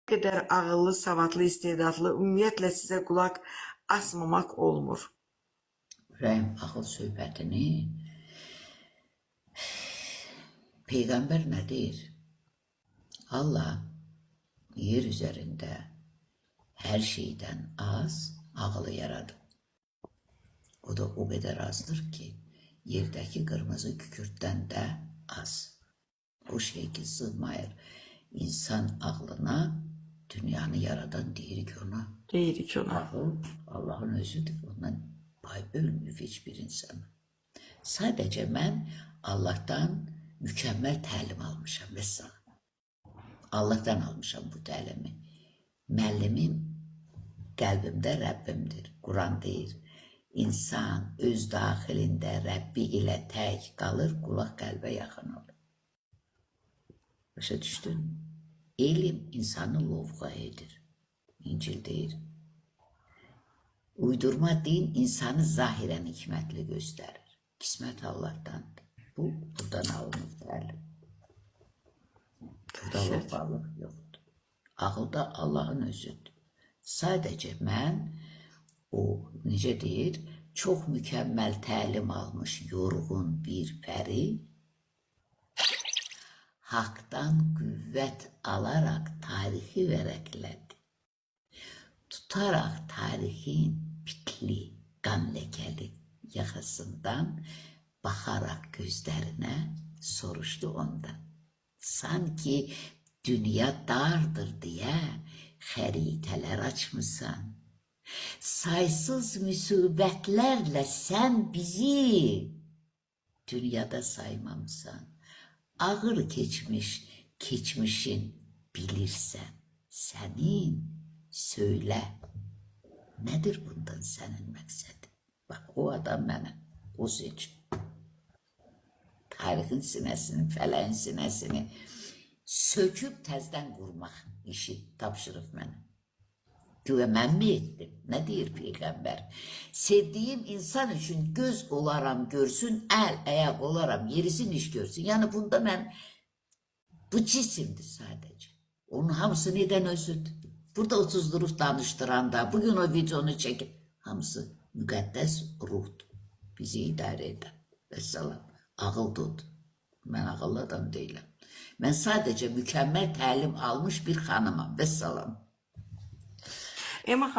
kadar ağıllı, savadlı, istedadlı, ümumiyyətlə sizə qulaq asmamaq olmur. Ürəyim ağıl söhbətini Peygamber ne deyir? Allah yer üzerinde her şeyden az ağılı yaradı. O da o kadar azdır ki yerdeki kırmızı kükürtten de az. O şey ki sığmayır. İnsan ağlına dünyanı yaradan deyirik ona. Deyirik ona. Ağıl Allah'ın özüdür. Ondan pay bölmüyor hiçbir insana. Sadece ben Allah'tan mükemmel təlim almışam vəssalam. Allah'tan almışam bu təlimi. Müəllimim qəlbimdə Rəbbimdir. Quran deyir. İnsan öz daxilində Rəbbi ilə tək qalır, qulaq qəlbə yaxın olur. Başa düşdün? Elm insanı lovğa edir. İncil deyir. Uydurma din insanı zahirən hikmətli göstərir. Qismət Allah'tandır. Bu buradan alınır təlim. Burada lovğalıq yoxdur. Ağıl da Allah'ın özüdür. Sadece mən o necə deyir, çox mükəmməl təlim almış yorğun bir pəri haqdan qüvvət alaraq tarixi vərəqlədi. Tutaraq tarixin pitli, qan ləkəli yaxasından bakarak gözlerine soruştu ondan. Sanki dünya dardır diye xəritelər açmısan. Saysız müsibətlərlə sen bizi dünyada saymamısan. Ağır keçmiş, keçmişin bilirsen senin söyle. Nedir bundan senin məqsədin? Bak o adam mənə, o seçim. Tarihin sinəsini, fələyin sinəsini söküb təzdən qurmaq işi tapşırıb mənə. Güya mən mi etdim? Ne deyir Peygamber? Sevdiğim insan için göz olaram görsün, el ayak olaram yerisin iş görsün. Yani bunda ben bu cisimdir sadece. Onun hamısı neden özüdür? Burada 30 durup danıştıranda, bugün o videonu çekip hamısı müqəddəs ruhdur. Bizi idare eden. Vesselam. Ağıl tut. Ben ağıllı adam değilim. Ben sadece mükemmel təlim almış bir hanımam. Vesselam. Emma